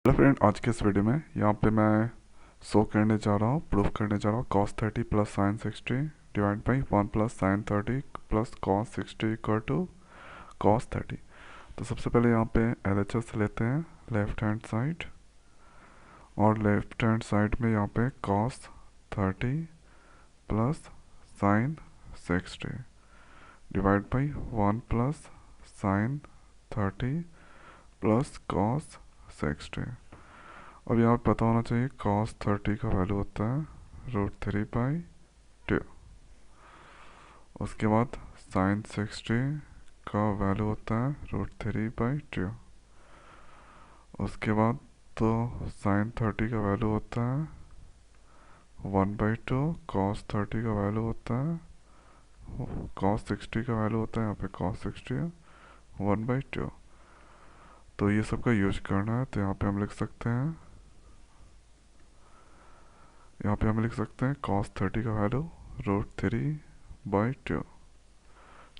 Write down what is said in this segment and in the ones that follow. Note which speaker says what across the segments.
Speaker 1: Hello friend, आज के इस वीडियो में यहाँ पे मैं शो करने जा रहा हूँ, प्रूफ करने जा रहा हूँ cos30 plus sin60 divide by 1 plus sin30 plus cos60 equal to cos30। तो सबसे पहले यहाँ पे LHS लेते हैं लेफ्ट हैंड साइड, और लेफ्ट हैंड साइड में यहाँ पे cos30 plus sin60 divide by 1 plus sin30 plus cos60। अब यहाँ पे पता होना चाहिए cos30 का वैल्यू होता है √3/2। उसके बाद sin60 का वैल्यू होता है √3/2। उसके बाद तो sin30 का वैल्यू होता है 1/2। cos30 का वैल्यू होता है cos60 का वैल्यू होता है यहाँ पे cos60 1/2। तो ये सब का यूज करना है, तो यहाँ पे हम लिख सकते हैं cos30 का value √3/2,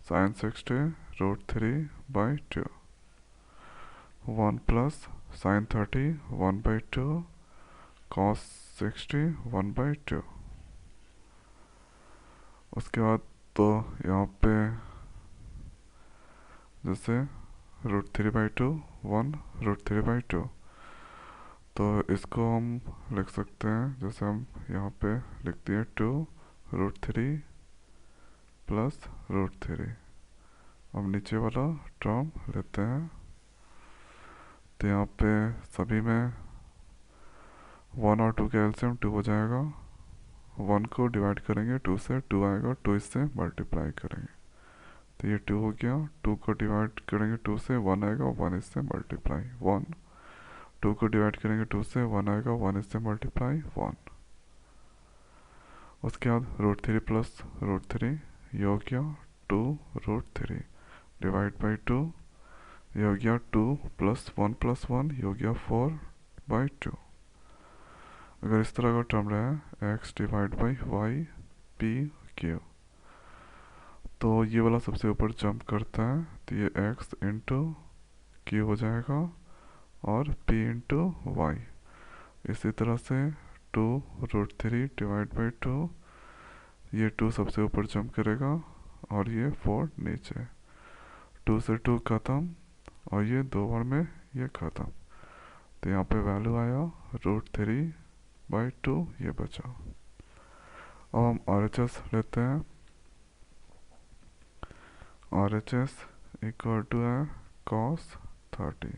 Speaker 1: sin60 √3/2, 1 plus sin30 1/2, cos60 1/2। उसके बाद तो यहाँ पे जैसे √3/2 1 √3/2, तो इसको हम लिख सकते हैं जैसे हम यहाँ पे लिख दिए 2 √3 प्लस √3। अब नीचे वाला टर्म लेते हैं, तो यहाँ पे सभी में 1 और 2 का एलसीएम 2 हो जाएगा। 1 को डिवाइड करेंगे 2 से, 2 आएगा, 2 इससे मल्टीप्लाई करेंगे तो ये 2 हो गया। 2 को डिवाइड करेंगे 2 से, 1 आएगा, 1 इससे मल्टीप्लाई 1। 2 को डिवाइड करेंगे 2 से, 1 आएगा, 1 इससे मल्टीप्लाई 1। उसके बाद √3 प्लस √3 ये हो गया 2 √3 डिवाइड बाई 2, ये हो गया 2 प्लस 1 ये हो गया 4/2। अगर इस तरह का टर्म रहा x divide by y p q, तो ये वाला सबसे ऊपर जंप करता है, तो ये x इंटू क्यू हो जाएगा और p इंटू वाई। इसी तरह से 2 √3 डिवाइड बाई 2, ये 2 सबसे ऊपर जंप करेगा और ये 4 नीचे। 2 से 2 ख़त्म और ये 2 बार में ये ख़त्म, तो यहाँ पे वैल्यू आया √3/2 ये बचा। अब हम RHS लेते हैं। RHS इक्वल टू है cos30।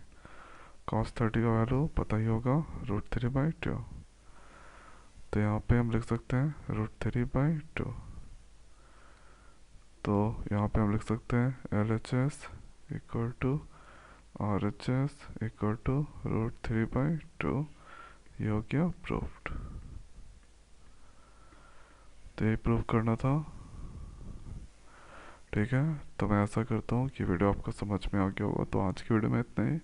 Speaker 1: cos30 का वैल्यू पता ही होगा √3/2, तो यहाँ पे हम लिख सकते हैं √3/2। तो यहाँ पे हम लिख सकते हैं LHS equal to RHS equal to √3/2। ये हो गया प्रूफ्ड। तो यही प्रूव करना था, ठीक है। तो मैं ऐसा करता हूँ कि वीडियो आपको समझ में आ गया होगा। तो आज की वीडियो में इतना ही,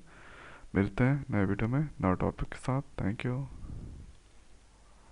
Speaker 1: मिलते हैं नए वीडियो में नए टॉपिक के साथ। Thank you.